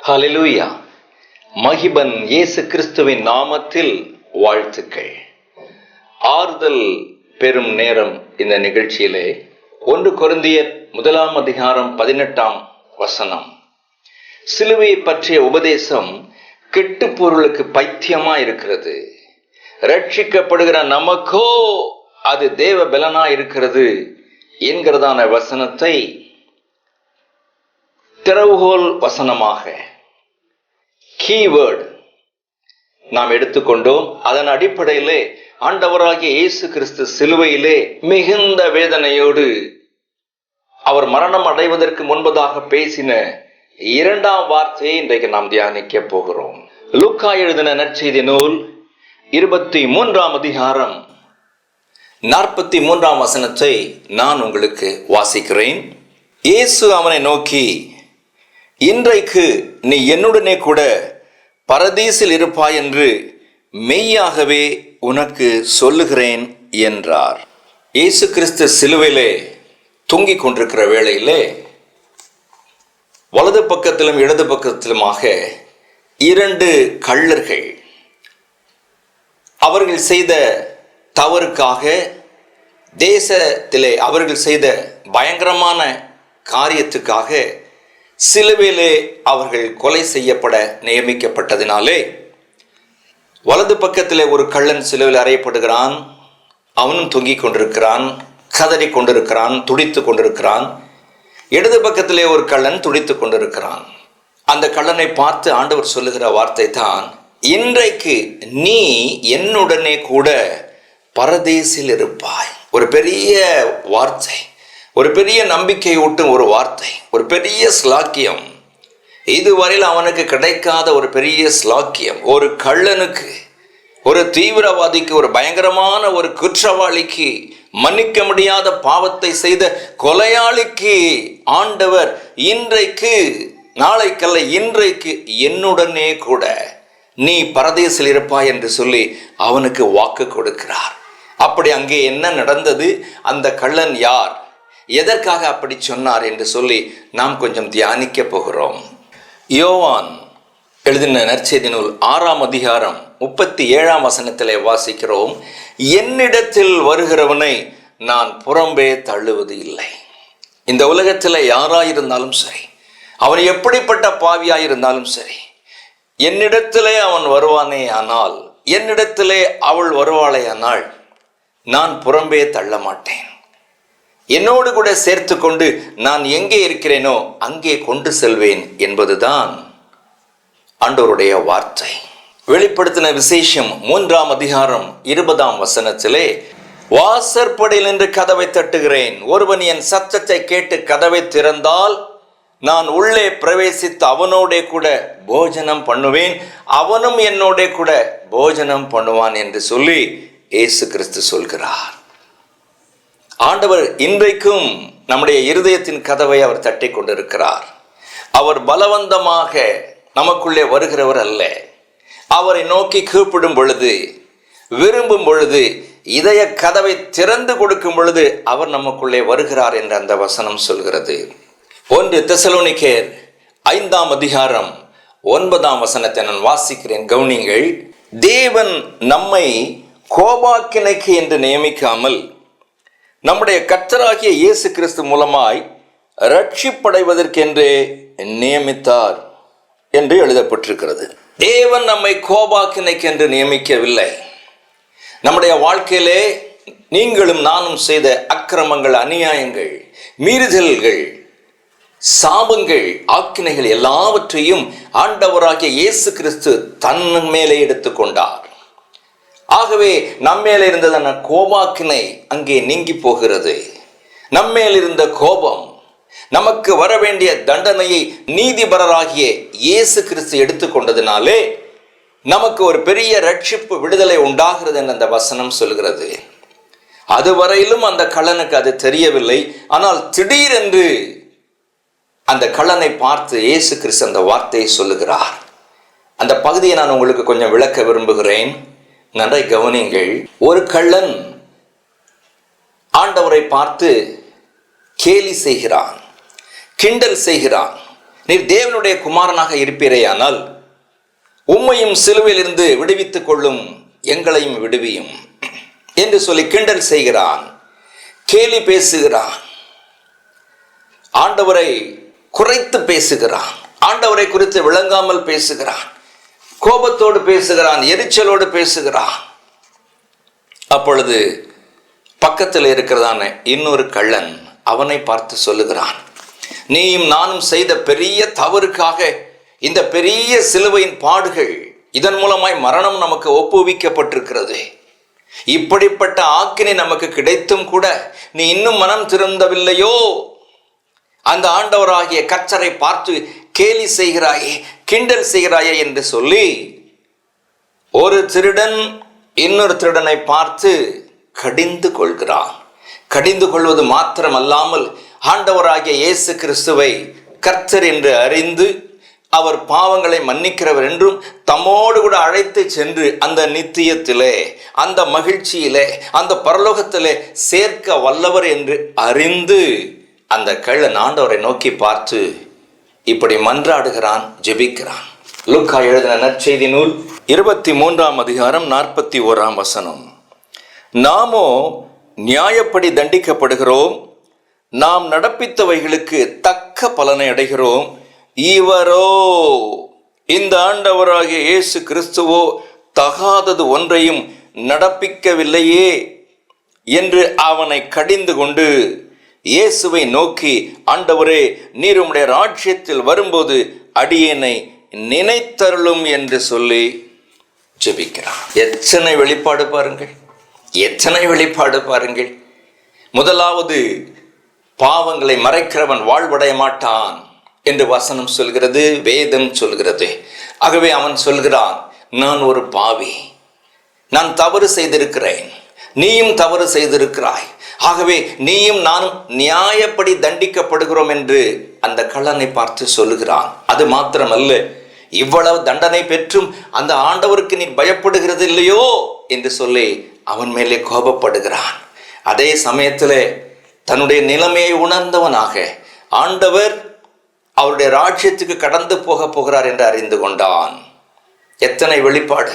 ஹல்லேலூயா. மகிபன் இயேசு கிறிஸ்துவின் நாமத்தில் வாழ்த்துக்கள். ஆறுதல் பெறும் நேரம். இந்த நிகழ்ச்சியிலே 1 கொரிந்தியர் 1:18 சிலுவையை பற்றிய உபதேசம் கெட்டு பொருளுக்கு பைத்தியமா இருக்கிறது, ரட்சிக்கப்படுகிற நமக்கோ அது தேவ பலனா இருக்கிறது என்கிறதான வசனத்தை திறவுகோல் வசனமாக கீவேர்டு நாம் எடுத்துக்கொண்டோம். அதன் அடிப்படையிலே ஆண்டவராகிய இயேசு கிறிஸ்து சிலுவையிலே மிகுந்த வேதனையோடு அவர் மரணம் அடைவதற்கு முன்பதாக பேசின 2ஆம் வார்த்தையை இன்றைக்கு நாம் தியானிக்க போகிறோம். லூக்கா எழுதின நற்செய்தி நூல் 23ஆம் அதிகாரம் 43ஆம் வசனத்தை நான் உங்களுக்கு வாசிக்கிறேன். இயேசு அவனை நோக்கி, இன்றைக்கு நீ என்னுடனே கூட பரதீசில் இருப்பாய் என்று மெய்யாகவே உனக்கு சொல்லுகிறேன் என்றார். இயேசு கிறிஸ்து சிலுவையிலே தொங்கிக் கொண்டிருக்கிற வேளையிலே வலது பக்கத்திலும் இடது பக்கத்திலுமாக 2 கள்ளர்கள் அவர்கள் செய்த தவறுக்காக, தேசத்திலே அவர்கள் செய்த பயங்கரமான காரியத்துக்காக சிலுவையிலே அவர்கள் கொலை செய்யப்பட நியமிக்கப்பட்டதினாலே வலது பக்கத்திலே ஒரு கள்ளன் சிலுவையில் அறையப்படுகிறான். அவனும் தொங்கிக் கொண்டிருக்கிறான், கதறி கொண்டிருக்கிறான், துடித்து கொண்டிருக்கிறான். இடது பக்கத்திலே ஒரு கள்ளன் துடித்து கொண்டிருக்கிறான். அந்த கள்ளனை பார்த்து ஆண்டவர் சொல்லுகிற வார்த்தை தான், இன்றைக்கு நீ என்னுடனே கூட பரதேசில் இருப்பாய். ஒரு பெரிய வார்த்தை, ஒரு பெரிய நம்பிக்கை ஊட்டும் ஒரு வார்த்தை, ஒரு பெரிய ஸ்லாக்கியம். இதுவரையில் அவனுக்கு கிடைக்காத ஒரு பெரிய ஸ்லாக்கியம். ஒரு கள்ளனுக்கு, ஒரு தீவிரவாதிக்கு, ஒரு பயங்கரமான ஒரு குற்றவாளிக்கு, மன்னிக்க முடியாத பாவத்தை செய்த கொலையாளிக்கு ஆண்டவர் இன்றைக்கு, நாளைக்கல்ல இன்றைக்கு என்னுடனே கூட நீ பரதேசில் இருப்பாய் என்று சொல்லி அவனுக்கு வாக்கு கொடுக்கிறார். அப்படி அங்கே என்ன நடந்தது? அந்த கள்ளன் யார்? எதற்காக அப்படி சொன்னார் என்று சொல்லி நாம் கொஞ்சம் தியானிக்க போகிறோம். யோவான் எழுதின நற்செய்தி நூல் 6ஆம் அதிகாரம் 37ஆம் வசனத்திலே வாசிக்கிறோம், என்னிடத்தில் வருகிறவனை நான் புறம்பே தள்ளுவது இல்லை. இந்த உலகத்தில் யாராயிருந்தாலும் சரி, அவன் எப்படிப்பட்ட பாவியாயிருந்தாலும் சரி, என்னிடத்திலே அவன் வருவானே ஆனால், என்னிடத்திலே அவள் வருவாளே ஆனால் நான் புறம்பே தள்ள மாட்டேன். என்னோடு கூட சேர்த்து கொண்டு நான் எங்கே இருக்கிறேனோ அங்கே கொண்டு செல்வேன் என்பதுதான் ஆண்டவருடைய வார்த்தை. வெளிப்படுத்தின விசேஷம் 3ஆம் அதிகாரம் 20ஆம் வசனத்திலே, வாசற்படியில் நின்று கதவை தட்டுகிறேன், ஒருவன் என் சத்தத்தை கேட்டு கதவை திறந்தால் நான் உள்ளே பிரவேசித்து அவனோடே கூட போஜனம் பண்ணுவேன், அவனும் என்னோட கூட போஜனம் பண்ணுவான் என்று சொல்லி இயேசு கிறிஸ்து சொல்கிறார். ஆண்டவர் இன்றைக்கும் நம்முடைய இருதயத்தின் கதவை அவர் தட்டி கொண்டிருக்கிறார். அவர் பலவந்தமாக நமக்குள்ளே வருகிறவர் அல்ல. அவரை நோக்கி கூப்பிடும் பொழுது, விரும்பும் பொழுது, இதய கதவை திறந்து கொடுக்கும் பொழுது அவர் நமக்குள்ளே வருகிறார் என்று அந்த வசனம் சொல்கிறது. 1 தெசலோனிக்கேயர் 5ஆம் அதிகாரம் 9ஆம் வசனத்தை நான் வாசிக்கிறேன், கவனிங்கள். தேவன் நம்மை கோபாக்கினைக்கு என்று நியமிக்காமல் நம்முடைய கர்த்தராகிய இயேசு கிறிஸ்து மூலமாய் ரட்சிப்படைவதற்கென்றே நியமித்தார் என்று எழுதப்பட்டிருக்கிறது. தேவன் நம்மை கோபாக்கினைக்கு என்று நியமிக்கவில்லை. நம்முடைய வாழ்க்கையிலே நீங்களும் நானும் செய்த அக்கிரமங்கள், அநியாயங்கள், மீறுதல்கள், சாபங்கள், ஆக்கினைகள் எல்லாவற்றையும் ஆண்டவராகிய இயேசு கிறிஸ்து தன் மேலே எடுத்துக்கொண்டார். ஆகவே நம்மேல இருந்ததான கோபாக்கினை அங்கே நீங்கி போகிறது. நம்மேல் இருந்த கோபம், நமக்கு வர வேண்டிய தண்டனையை நீதிபரராகிய இயேசு கிறிஸ்து எடுத்துக்கொண்டதினாலே நமக்கு ஒரு பெரிய ரட்சிப்பு, விடுதலை உண்டாகிறது என்று அந்த வசனம் சொல்கிறது. அதுவரையிலும் அந்த கள்ளனுக்கு அது தெரியவில்லை. ஆனால் திடீரென்று அந்த கள்ளனை பார்த்து இயேசு கிறிஸ்து அந்த வார்த்தையை சொல்லுகிறார். அந்த பகுதியை நான் உங்களுக்கு கொஞ்சம் விளக்க விரும்புகிறேன், நன்றாய் கவனியுங்கள். ஒரு கள்ளன் ஆண்டவரை பார்த்து கேலி செய்கிறான், கிண்டல் செய்கிறான். நீர் தேவனுடைய குமாரனாக இருப்பீரேயானால் உம்மையும் சிலுவையிலிருந்து விடுவித்துக் கொள்ளும், எங்களையும் விடுவியும் என்று சொல்லி கிண்டல் செய்கிறான், கேலி பேசுகிறான், ஆண்டவரை குறைத்து பேசுகிறான், ஆண்டவரை குறித்து விளங்காமல் பேசுகிறான், கோபத்தோடு பேசுகிறான், எரிச்சலோடு பேசுகிறான். அப்பொழுது பக்கத்தில் இருக்கிறதான இன்னொரு கள்ளன் அவனை பார்த்து சொல்லுகிறான், நீயும் நானும் செய்த பெரிய தவறுக்காக இந்த பெரிய சிலுவையின் பாடுகள், இதன் மூலமாய் மரணம் நமக்கு ஒப்புவிக்கப்பட்டிருக்கிறது. இப்படிப்பட்ட ஆக்கினை நமக்கு கிடைத்தும் கூட நீ இன்னும் மனம் திருந்தவில்லையோ? அந்த ஆண்டவராகிய கர்த்தரை பார்த்து கேலி செய்கிறாயே, கிண்டல் செய்கிறாயே என்று சொல்லி ஒரு திருடன் இன்னொரு திருடனை பார்த்து கடிந்து கொள்கிறான். கடிந்து கொள்வது மாத்திரமல்லாமல் ஆண்டவராகிய இயேசு கிறிஸ்துவை கர்த்தர் என்று அறிந்து அவர் பாவங்களை மன்னிக்கிறவர் என்றும் தம்மோடு கூட அழைத்து சென்று அந்த நித்தியத்திலே, அந்த மகிழ்ச்சியிலே, அந்த பரலோகத்திலே சேர்க்க வல்லவர் என்று அறிந்து அந்த கள்ளன் ஆண்டவரை நோக்கி பார்த்து இப்படி மன்றாடுகிறான், ஜெபிக்கிறான். லூக்கா எழுதின நற்செய்தி நூல் 23ஆம் அதிகாரம் 41ஆம் வசனம். நாமோ நியாயப்படி தண்டிக்கப்படுகிறோம், நாம் நடப்பித்தவைகளுக்கு தக்க பலனை அடைகிறோம். இவரோ, இந்த ஆண்டவராகிய இயேசு கிறிஸ்துவோ தகாதது ஒன்றையும் நடப்பிக்கவில்லையே என்று அவனை கடிந்து கொண்டு இயேசுவை நோக்கி, ஆண்டவரே, நீர் உம்முடைய ராஜ்யத்தில் வரும்போது அடியேனை நினைத்தருளும் என்று சொல்லி ஜெபிக்கிறான். எத்தனை வெளிப்பாடு பாருங்கள், எத்தனை வெளிப்பாடு பாருங்கள். முதலாவது, பாவங்களை மறைக்கிறவன் வாழ்வடைய மாட்டான் என்று வசனம் சொல்கிறது, வேதம் சொல்கிறது. ஆகவே அவன் சொல்கிறான், நான் ஒரு பாவி, நான் தவறு செய்திருக்கிறேன், நீயும் தவறு செய்திருக்கிறாய், ஆகவே நீயும் நானும் நியாயப்படி தண்டிக்கப்படுகிறோம் என்று அந்த கள்ளனை பார்த்து சொல்லுகிறான். அது மாத்திரமல்ல, இவ்வளவு தண்டனை பெற்றும் அந்த ஆண்டவருக்கு நீ பயப்படுகிறது இல்லையோ என்று சொல்லி அவன் மேலே கோபப்படுகிறான். அதே சமயத்தில் தன்னுடைய நிலைமையை உணர்ந்தவனாக ஆண்டவர் அவருடைய ராஜ்யத்துக்கு கடந்து போகிறார் என்று அறிந்து கொண்டான். எத்தனை வெளிப்பாடு!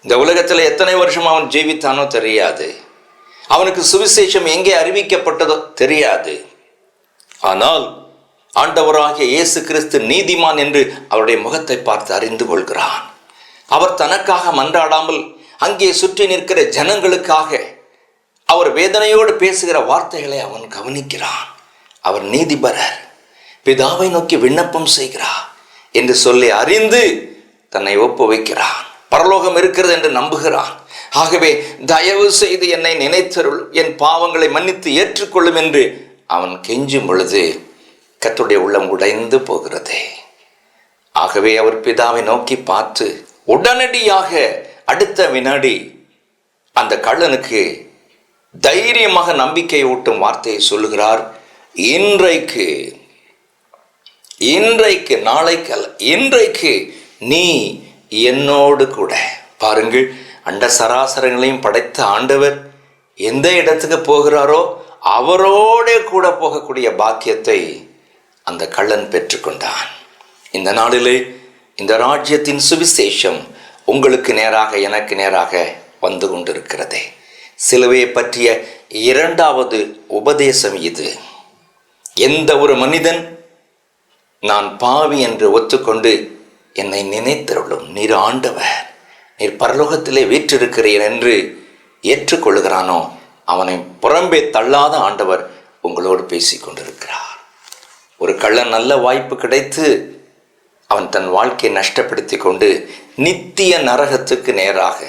இந்த உலகத்தில் எத்தனை வருஷம் அவன் ஜீவித்தானோ தெரியாது, அவனுக்கு சுவிசேஷம் எங்கே அறிவிக்கப்பட்டதோ தெரியாது. ஆனால் ஆண்டவராகிய இயேசு கிறிஸ்து நீதிமான் என்று அவருடைய முகத்தை பார்த்து அறிந்து கொள்கிறான். அவர் தனக்காக மன்றாடாமல் அங்கே சுற்றி நிற்கிற ஜனங்களுக்காக அவர் வேதனையோடு பேசுகிற வார்த்தைகளை அவன் கவனிக்கிறான். அவர் நீதிபரர், பிதாவை நோக்கி விண்ணப்பம் செய்கிறார் என்று சொல்லி அறிந்து தன்னை ஒப்புவிக்கிறான். பரலோகம் இருக்கிறது என்று நம்புகிறான். ஆகவே தயவு செய்து என்னை நினைத்தருள், என் பாவங்களை மன்னித்து ஏற்றுக்கொள்ளும் என்று அவன் கெஞ்சும் பொழுது கர்த்தருடைய உள்ளம் உடைந்து போகிறது. ஆகவே அவர் பிதாவை நோக்கி பார்த்து உடனடியாக அடுத்த வினாடி அந்த கள்ளனுக்கு தைரியமாக நம்பிக்கை ஊட்டும் வார்த்தையை சொல்லுகிறார். இன்றைக்கு நாளைக்கு அல்ல, இன்றைக்கு நீ என்னோடு கூட. பாருங்கள், அண்ட சராசரங்களையும் படைத்த ஆண்டவர் எந்த இடத்துக்கு போகிறாரோ அவரோட கூட போகக்கூடிய பாக்கியத்தை அந்த கள்ளன் பெற்றுக்கொண்டான். இந்த நாளிலே இந்த ராஜ்யத்தின் சுவிசேஷம் உங்களுக்கு நேராக, எனக்கு நேராக வந்து கொண்டிருக்கிறதே. சிலுவையை பற்றிய இரண்டாவது உபதேசம் இது. எந்த ஒரு மனிதன் நான் பாவி என்று ஒத்துக்கொண்டு என்னை நினைத்தருளும், நீர் ஆண்டவர், நீர் பரலோகத்திலே வீற்றிருக்கிறீர் என்று ஏற்றுக்கொள்கிறானோ அவனை புறம்பே தள்ளாத ஆண்டவர் உங்களோடு பேசி கொண்டிருக்கிறார். ஒரு கள்ளன் நல்ல வாய்ப்பு கிடைத்து அவன் தன் வாழ்க்கையை நஷ்டப்படுத்தி கொண்டு நித்திய நரகத்துக்கு நேராக,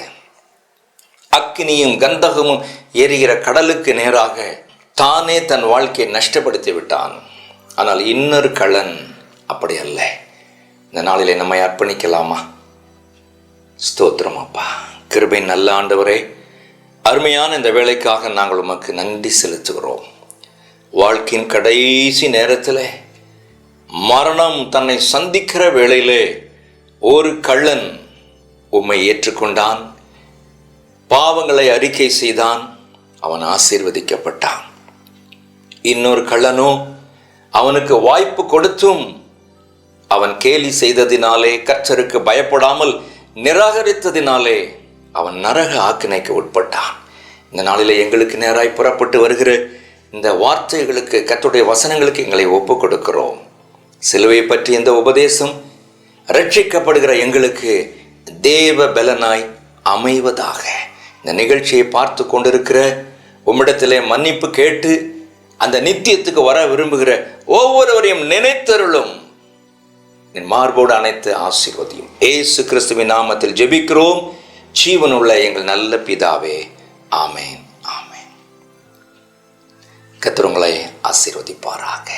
அக்கினியும் கந்தகமும் எரிகிற கடலுக்கு நேராக தானே தன் வாழ்க்கையை நஷ்டப்படுத்தி விட்டான். ஆனால் இன்னொரு கள்ளன் அப்படி அல்ல. இந்த நாளிலே நம்மை அர்ப்பணிக்கலாமா? ஸ்தோத்திரம் அப்பா, கிருபை நல்ல ஆண்டவரே, அருமையான இந்த வேலைக்காக நாங்கள் உமக்கு நன்றி செலுத்துகிறோம். வாழ்க்கையின் கடைசி நேரத்தில் மரணம் தன்னை சந்திக்கிற வேளையிலே ஒரு கள்ளன் உம்மை ஏற்றுக்கொண்டான், பாவங்களை அறிக்கை செய்தான், அவன் ஆசீர்வதிக்கப்பட்டான். இன்னொரு கள்ளனோ அவனுக்கு வாய்ப்பு கொடுத்தும் அவன் கேலி செய்ததினாலே, கர்த்தருக்கு பயப்படாமல் நிராகரித்ததினாலே அவன் நரக ஆக்கினைக்கு உட்பட்டான். இந்த நாளிலே எங்களுக்கு நேராய் புறப்பட்டு வருகிற இந்த வார்த்தைகளுக்கு, கர்த்தருடைய வசனங்களுக்கு எங்களை ஒப்புக் கொடுக்கிறோம். சிலுவை பற்றி இந்த உபதேசம் ரட்சிக்கப்படுகிற எங்களுக்கு தேவ பலனாய் அமைவதாக. இந்த நிகழ்ச்சியை பார்த்து கொண்டிருக்கிற உம்மிடத்திலே மன்னிப்பு கேட்டு அந்த நித்தியத்துக்கு வர விரும்புகிற ஒவ்வொருவரையும் நினைத்தருளும். என் மார்போடு அனைத்து ஆசீர்வதியும். இயேசு கிறிஸ்துவின் நாமத்தில் ஜெபிக்கிறோம் ஜீவனுள்ள எங்கள் நல்ல பிதாவே. ஆமேன், ஆமேன். கர்த்தர் உங்களை ஆசீர்வதிப்பாராக.